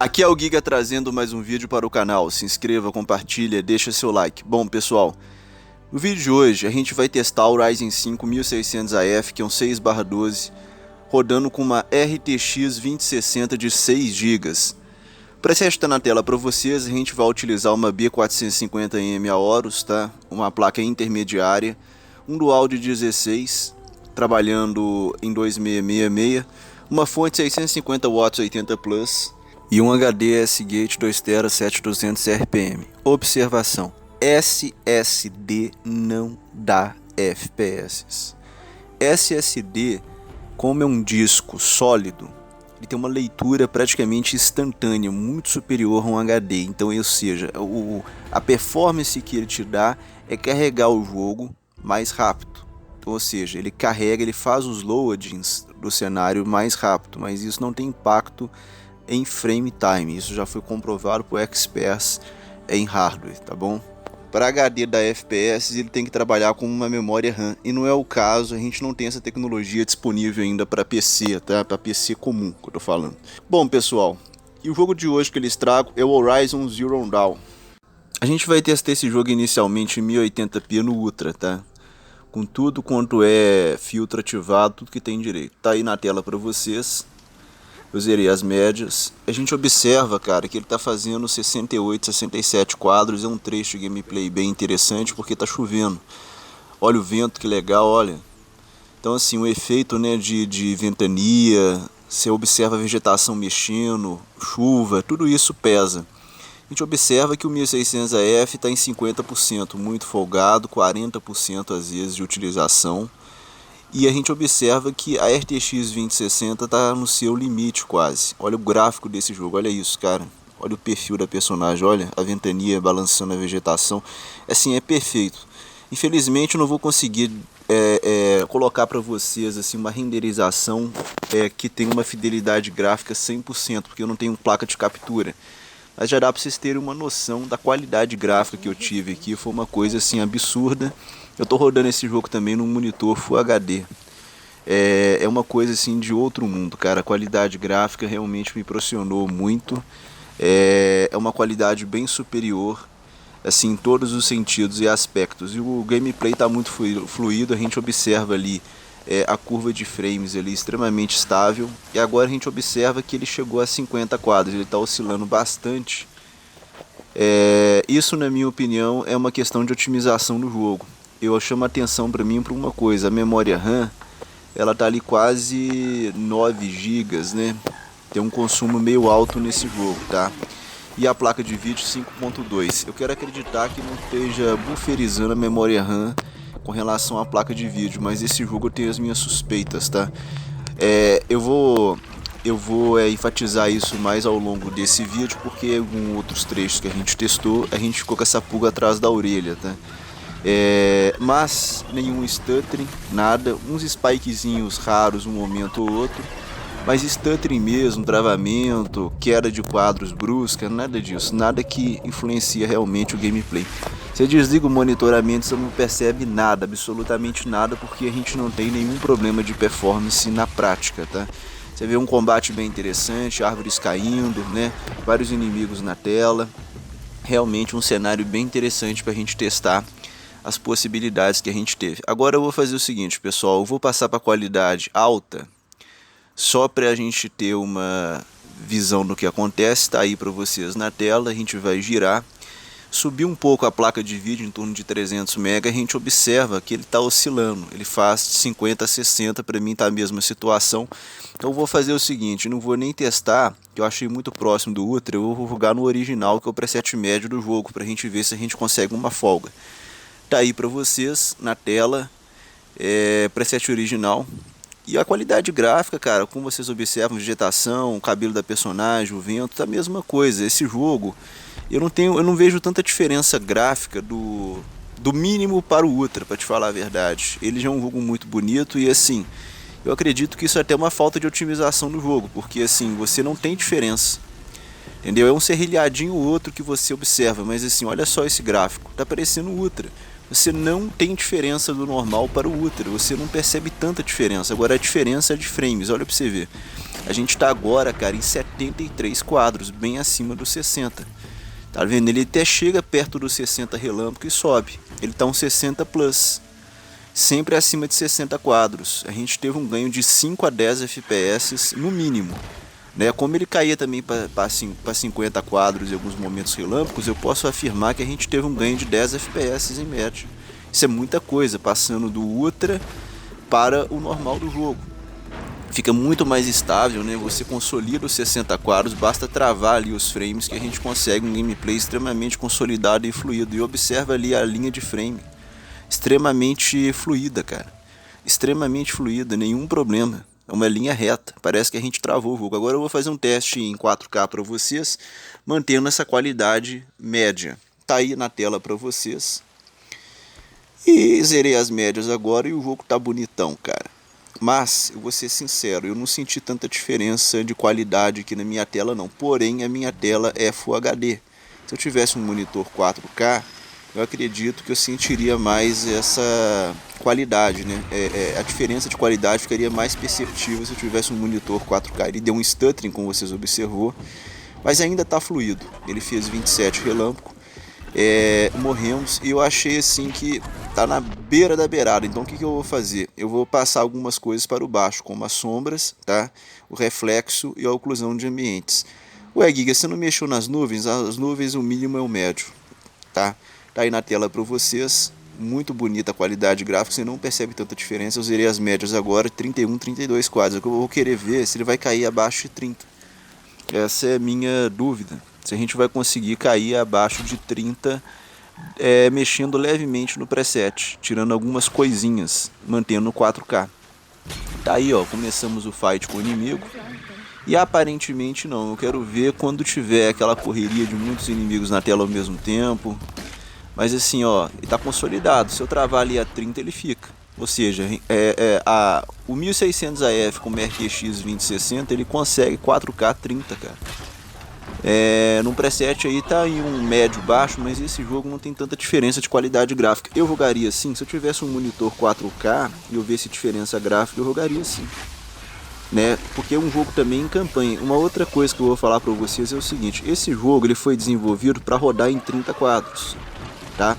Aqui é o Giga trazendo mais um vídeo para o canal. Se inscreva, compartilha, deixa seu like. Bom, pessoal, no vídeo de hoje a gente vai testar o Ryzen 5 1600AF, que é um 6/12, rodando com uma RTX 2060 de 6 GB. O preset está na tela para vocês. A gente vai utilizar uma B450M Aorus, tá? Uma placa intermediária, um dual de 16, trabalhando em 2666, uma fonte 650 watts 80 Plus e um HD S-Gate 2TB 7200 RPM. Observação: SSD não dá FPS. SSD, como é um disco sólido, ele tem uma leitura praticamente instantânea, muito superior a um HD. Então, ou seja, a performance que ele te dá é carregar o jogo mais rápido. Ou seja, ele carrega, ele faz os loadings do cenário mais rápido, mas isso não tem impacto em frame time. Isso já foi comprovado por experts em hardware, tá bom? Para HD da FPS, ele tem que trabalhar com uma memória RAM, e não é o caso. A gente não tem essa tecnologia disponível ainda para PC, tá? Para PC comum, que eu tô falando. Bom, pessoal, e o jogo de hoje que eles tragam é o Horizon Zero Dawn. A gente vai testar esse jogo inicialmente em 1080p no Ultra, tá? Com tudo quanto é filtro ativado, tudo que tem direito. Tá aí na tela para vocês. Eu zerei as médias. A gente observa, cara, que ele tá fazendo 68, 67 quadros. É um trecho de gameplay bem interessante porque tá chovendo. Olha o vento, que legal, olha. Então, assim, o efeito, né, de ventania, você observa a vegetação mexendo, chuva, tudo isso pesa. A gente observa que o 1600AF está em 50%, muito folgado, 40% às vezes de utilização. E a gente observa que a RTX 2060 está no seu limite quase. Olha o gráfico desse jogo, olha isso, cara. Olha o perfil da personagem, olha a ventania balançando a vegetação. Assim, é perfeito. Infelizmente eu não vou conseguir colocar para vocês assim, uma renderização que tenha uma fidelidade gráfica 100%, porque eu não tenho placa de captura. Mas já dá para vocês terem uma noção da qualidade gráfica que eu tive aqui. Foi uma coisa assim absurda. Eu tô rodando esse jogo também num monitor Full HD. É uma coisa assim de outro mundo, cara. A qualidade gráfica realmente me impressionou muito. É uma qualidade bem superior, assim, em todos os sentidos e aspectos. E o gameplay tá muito fluido. A gente observa ali a curva de frames ali extremamente estável. E agora a gente observa que ele chegou a 50 quadros. Ele está oscilando bastante. Isso, na minha opinião, é uma questão de otimização do jogo. Eu chamo a atenção para mim para uma coisa: a memória RAM, ela tá ali quase 9 GB, né? Tem um consumo meio alto nesse jogo, tá? E a placa de vídeo 5.2. Eu quero acreditar que não esteja bufferizando a memória RAM com relação à placa de vídeo, mas esse jogo eu tenho as minhas suspeitas, tá? Eu vou enfatizar isso mais ao longo desse vídeo, porque em alguns outros trechos que a gente testou, a gente ficou com essa pulga atrás da orelha, tá? Mas nenhum stuttering, nada, uns spikezinhos raros um momento ou outro, mas stuttering mesmo, travamento, queda de quadros brusca, nada disso, nada que influencia realmente o gameplay. Você desliga o monitoramento, você não percebe nada, absolutamente nada, porque a gente não tem nenhum problema de performance na prática, tá? Você vê um combate bem interessante, árvores caindo, né? Vários inimigos na tela, realmente um cenário bem interessante para a gente testar as possibilidades que a gente teve. Agora eu vou fazer o seguinte, pessoal, eu vou passar para qualidade alta, só para a gente ter uma visão do que acontece. Tá aí para vocês na tela. A gente vai girar, subir um pouco a placa de vídeo em torno de 300 MB. A gente observa que ele está oscilando, ele faz 50 a 60, para mim está a mesma situação. Então eu vou fazer o seguinte, não vou nem testar, que eu achei muito próximo do Ultra. Eu vou jogar no original, que é o preset médio do jogo, para a gente ver se a gente consegue uma folga. Tá aí para vocês na tela, preset original. E a qualidade gráfica, cara, como vocês observam, vegetação, o cabelo da personagem, o vento, tá a mesma coisa. Esse jogo, eu não vejo tanta diferença gráfica do mínimo para o Ultra, para te falar a verdade. Ele já é um jogo muito bonito e assim, eu acredito que isso é até uma falta de otimização do jogo, porque assim, você não tem diferença. Entendeu? É um serrilhadinho ou outro que você observa, mas assim, olha só esse gráfico, tá parecendo Ultra. Você não tem diferença do normal para o Ultra, você não percebe tanta diferença. Agora a diferença é de frames, olha para você ver. A gente tá agora, cara, em 73 quadros, bem acima dos 60. Tá vendo? Ele até chega perto dos 60 relâmpago e sobe. Ele tá uns 60 plus. Sempre acima de 60 quadros. A gente teve um ganho de 5 a 10 FPS no mínimo. Né? Como ele caía também para 50 quadros em alguns momentos relâmpagos, eu posso afirmar que a gente teve um ganho de 10 FPS em média. Isso é muita coisa, passando do Ultra para o normal do jogo. Fica muito mais estável, né? Você consolida os 60 quadros, basta travar ali os frames que a gente consegue um gameplay extremamente consolidado e fluido. E observa ali a linha de frame, extremamente fluida, cara. Extremamente fluida, nenhum problema. É uma linha reta, parece que a gente travou o jogo. Agora eu vou fazer um teste em 4K para vocês, mantendo essa qualidade média. Tá aí na tela para vocês. E zerei as médias agora e o jogo tá bonitão, cara. Mas, eu vou ser sincero, eu não senti tanta diferença de qualidade aqui na minha tela não. Porém, a minha tela é Full HD. Se eu tivesse um monitor 4K, eu acredito que eu sentiria mais essa qualidade, né? A diferença de qualidade ficaria mais perceptível se eu tivesse um monitor 4K. Ele deu um stuttering, como vocês observou, mas ainda está fluido. Ele fez 27 relâmpago, morremos, e eu achei assim que tá na beira da beirada. Então o que eu vou fazer? Eu vou passar algumas coisas para o baixo, como as sombras, tá? O reflexo e a oclusão de ambientes. Ué, Giga, você não mexeu nas nuvens? As nuvens, o mínimo é o médio, tá? Tá aí na tela para vocês, muito bonita a qualidade gráfica, você não percebe tanta diferença. Eu zerei as médias agora, 31, 32 quadros. Eu vou querer ver se ele vai cair abaixo de 30. Essa é a minha dúvida, se a gente vai conseguir cair abaixo de 30, mexendo levemente no preset, tirando algumas coisinhas, mantendo no 4K. Tá aí, ó, começamos o fight com o inimigo. E aparentemente não, eu quero ver quando tiver aquela correria de muitos inimigos na tela ao mesmo tempo. Mas assim, ó, ele tá consolidado. Se eu travar ali a 30, ele fica. Ou seja, o 1600 AF com RTX 2060, ele consegue 4K 30, cara. No preset aí tá em um médio baixo, mas esse jogo não tem tanta diferença de qualidade gráfica. Eu jogaria sim, se eu tivesse um monitor 4K e eu visse diferença gráfica, eu jogaria sim. Né? Porque é um jogo também em campanha. Uma outra coisa que eu vou falar para vocês é o seguinte: esse jogo ele foi desenvolvido para rodar em 30 quadros. Tá?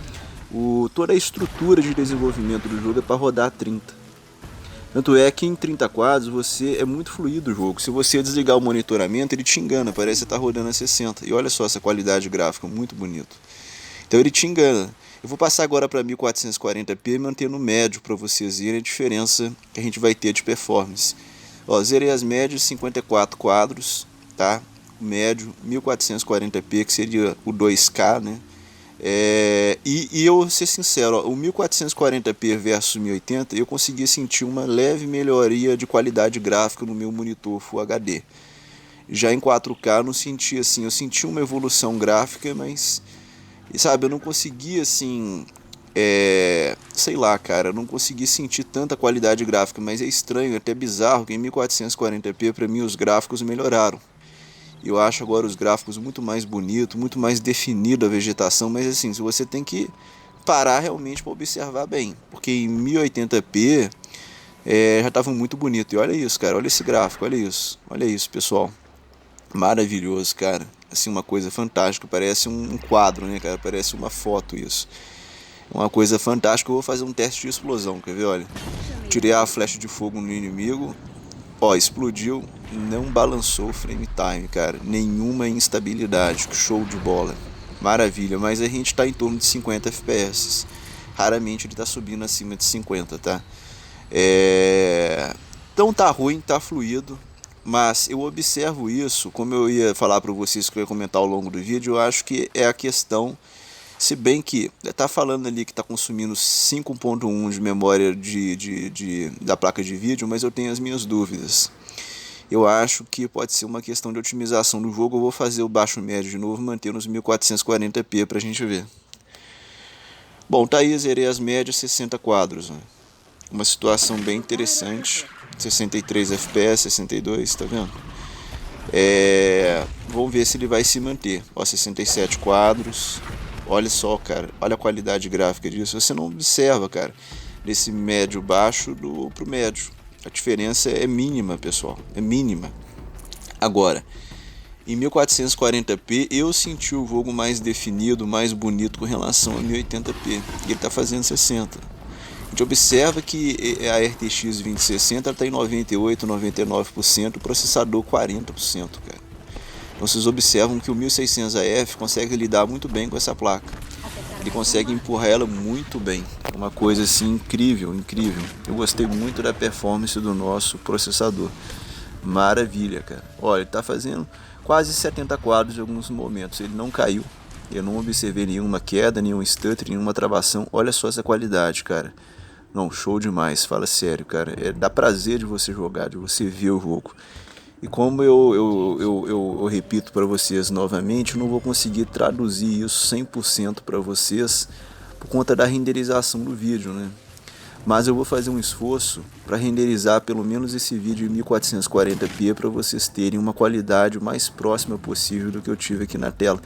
Toda a estrutura de desenvolvimento do jogo é para rodar 30. Tanto é que em 30 quadros é muito fluido o jogo. Se você desligar o monitoramento, ele te engana, parece que você está rodando a 60. E olha só essa qualidade gráfica, muito bonito. Então ele te engana. Eu vou passar agora para 1440p e manter no médio para vocês verem a diferença que a gente vai ter de performance. Ó, zerei as médias, 54 quadros, tá? O médio 1440p, que seria o 2K, né? E eu vou ser sincero, ó, o 1440p versus 1080 eu consegui sentir uma leve melhoria de qualidade gráfica no meu monitor Full HD. Já em 4K eu não senti assim, eu senti uma evolução gráfica, mas sabe, eu não consegui assim, sei lá, cara, eu não consegui sentir tanta qualidade gráfica, mas é estranho, até bizarro que em 1440p para mim os gráficos melhoraram. Eu acho agora os gráficos muito mais bonitos, muito mais definido a vegetação, mas assim, você tem que parar realmente para observar bem, porque em 1080p já estava muito bonito. E olha isso, cara, olha esse gráfico, olha isso, pessoal, maravilhoso, cara, assim, uma coisa fantástica, parece um quadro, né, cara, parece uma foto isso, uma coisa fantástica. Eu vou fazer um teste de explosão, quer ver, olha, tirei a flecha de fogo no inimigo. Ó, explodiu, não balançou o frame time, cara, nenhuma instabilidade, show de bola, maravilha. Mas a gente tá em torno de 50 FPS, raramente ele tá subindo acima de 50, tá? Então tá ruim, tá fluido, mas eu observo isso, como eu ia falar para vocês que eu ia comentar ao longo do vídeo, eu acho que é a questão, se bem que tá falando ali que está consumindo 5.1 de memória da placa de vídeo, mas eu tenho as minhas dúvidas. Eu acho que pode ser uma questão de otimização do jogo. Eu vou fazer o baixo médio de novo, manter nos 1440p pra gente ver. Bom, tá aí, zerei as médias, 60 quadros. Né? Uma situação bem interessante. 63 FPS, 62, tá vendo? Vamos ver se ele vai se manter. Ó, 67 quadros. Olha só, cara, olha a qualidade gráfica disso. Você não observa, cara, desse médio baixo pro médio. A diferença é mínima, pessoal, é mínima. Agora, em 1440p eu senti o jogo mais definido, mais bonito com relação a 1080p, e ele está fazendo 60. A gente observa que a RTX 2060 está em 98, 99%, o processador 40%, cara. Então vocês observam que o 1600AF consegue lidar muito bem com essa placa. Ele consegue empurrar ela muito bem. Uma coisa assim incrível, incrível. Eu gostei muito da performance do nosso processador. Maravilha, cara. Olha, ele está fazendo quase 70 quadros em alguns momentos. Ele não caiu. Eu não observei nenhuma queda, nenhum stutter, nenhuma travação. Olha só essa qualidade, cara. Não, show demais. Fala sério, cara. Dá prazer de você jogar, de você ver o jogo. E como eu repito para vocês novamente, eu não vou conseguir traduzir isso 100% para vocês por conta da renderização do vídeo, né? Mas eu vou fazer um esforço para renderizar pelo menos esse vídeo em 1440p para vocês terem uma qualidade o mais próxima possível do que eu tive aqui na tela.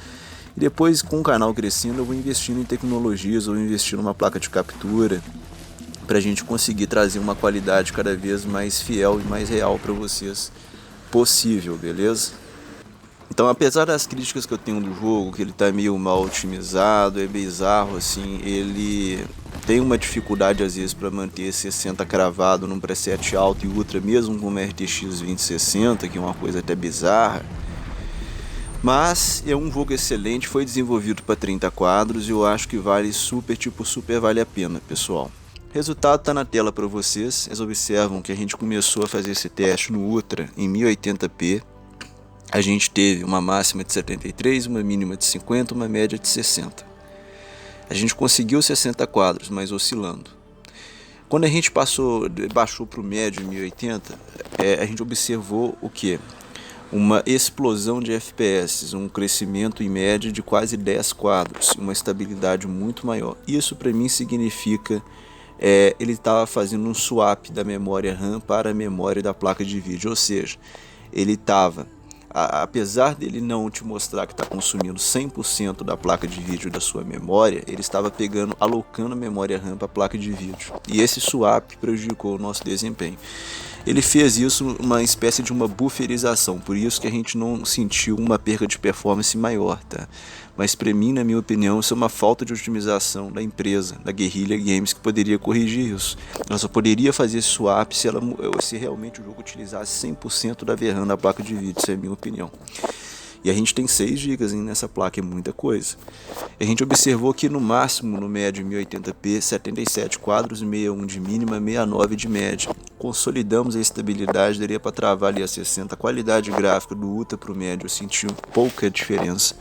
E depois, com o canal crescendo, eu vou investindo em tecnologias, eu vou investir numa placa de captura para a gente conseguir trazer uma qualidade cada vez mais fiel e mais real para vocês possível, beleza? Então, apesar das críticas que eu tenho do jogo, que ele tá meio mal otimizado, é bizarro, assim, ele tem uma dificuldade às vezes para manter 60 cravado num preset alto e ultra, mesmo com uma RTX 2060, que é uma coisa até bizarra. Mas é um jogo excelente, foi desenvolvido para 30 quadros e eu acho que vale super vale a pena, pessoal. O resultado está na tela para vocês. Vocês observam que a gente começou a fazer esse teste no Ultra em 1080p. A gente teve uma máxima de 73, uma mínima de 50, uma média de 60. A gente conseguiu 60 quadros, mas oscilando. Quando a gente baixou para o médio em 1080, a gente observou o que? Uma explosão de FPS, um crescimento em média de quase 10 quadros, uma estabilidade muito maior. Isso para mim significa ele estava fazendo um swap da memória RAM para a memória da placa de vídeo, ou seja, ele estava, apesar dele não te mostrar que está consumindo 100% da placa de vídeo da sua memória, ele estava alocando a memória RAM para a placa de vídeo, e esse swap prejudicou o nosso desempenho. Ele fez isso uma espécie de uma bufferização, por isso que a gente não sentiu uma perda de performance maior, tá? Mas para mim, na minha opinião, isso é uma falta de otimização da empresa, da Guerrilla Games, que poderia corrigir isso. Ela só poderia fazer esse swap se realmente o jogo utilizasse 100% da VRAM da placa de vídeo, isso é a minha opinião. E a gente tem 6 GB nessa placa, é muita coisa. A gente observou que no máximo, no médio 1080p, 77 quadros, 61 de mínima, 69 de média. Consolidamos a estabilidade, daria para travar ali a 60. A qualidade gráfica do Ultra para o médio, eu senti pouca diferença.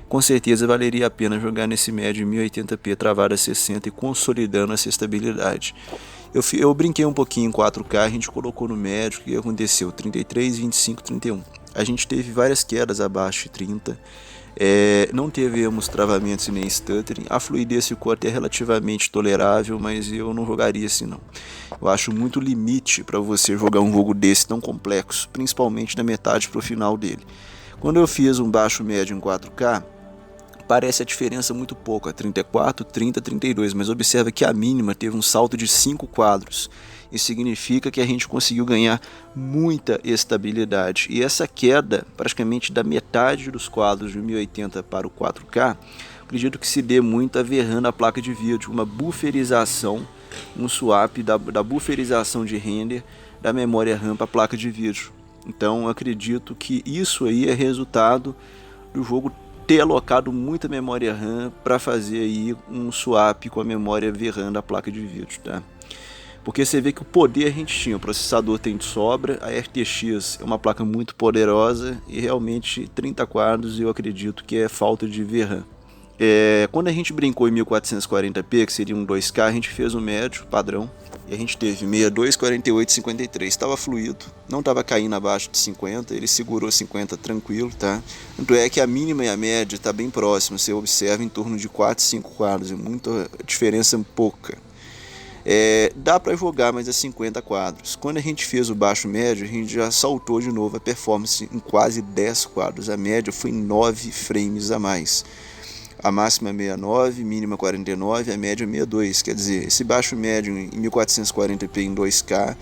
Com certeza valeria a pena jogar nesse médio 1080p travado a 60 e consolidando essa estabilidade. Eu brinquei um pouquinho em 4K, a gente colocou no médio, o que aconteceu? 33, 25, 31. A gente teve várias quedas abaixo de 30, não tivemos travamentos e nem stuttering, a fluidez ficou até relativamente tolerável, mas eu não jogaria assim não. Eu acho muito limite para você jogar um jogo desse tão complexo, principalmente da metade para o final dele. Quando eu fiz um baixo médio em 4K, parece a diferença muito pouca, 34, 30, 32, mas observa que a mínima teve um salto de 5 quadros. Isso significa que a gente conseguiu ganhar muita estabilidade. E essa queda, praticamente da metade dos quadros de 1080 para o 4K, acredito que se dê muito a VRAM da placa de vídeo, uma bufferização, um swap da bufferização de render da memória RAM para a placa de vídeo. Então acredito que isso aí é resultado do jogo ter alocado muita memória RAM para fazer aí um swap com a memória VRAM da placa de vídeo, tá? Porque você vê que o poder a gente tinha, o processador tem de sobra, a RTX é uma placa muito poderosa e realmente 30 quadros eu acredito que é falta de VRAM. Quando a gente brincou em 1440p, que seria um 2K, a gente fez um médio padrão e a gente teve 62, 48, 53, estava fluido, não estava caindo abaixo de 50, ele segurou 50 tranquilo, tá? Tanto é que a mínima e a média está bem próxima, você observa em torno de 4, 5 quadros, é muita diferença pouca. Dá para jogar, mas a 50 quadros. Quando a gente fez o baixo médio, a gente já saltou de novo a performance em quase 10 quadros, a média foi 9 frames a mais. A máxima 69, mínima 49, a média 62, quer dizer, esse baixo médio em 1440p em 2K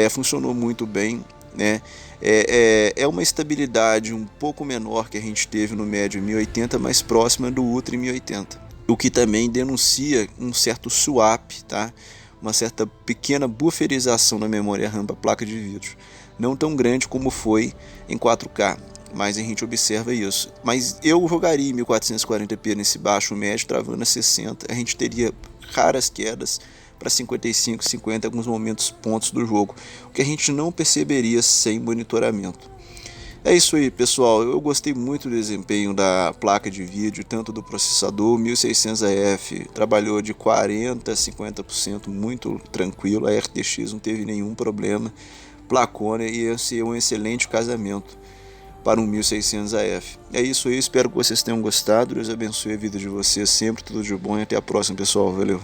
funcionou muito bem, né? É uma estabilidade um pouco menor que a gente teve no médio 1080, mais próxima do Ultra 1080. O que também denuncia um certo swap, tá? Uma certa pequena bufferização na memória RAM da placa de vídeo. Não tão grande como foi em 4K, mas a gente observa isso. Mas eu jogaria em 1440p nesse baixo médio, travando a 60, a gente teria raras quedas para 55, 50 em alguns momentos pontos do jogo, o que a gente não perceberia sem monitoramento. É isso aí, pessoal. Eu gostei muito do desempenho da placa de vídeo, tanto do processador. 1600AF trabalhou de 40% a 50%, muito tranquilo. A RTX não teve nenhum problema. Placona, e esse é um excelente casamento para um 1600AF. É isso aí, espero que vocês tenham gostado. Deus abençoe a vida de vocês sempre, tudo de bom e até a próxima, pessoal. Valeu!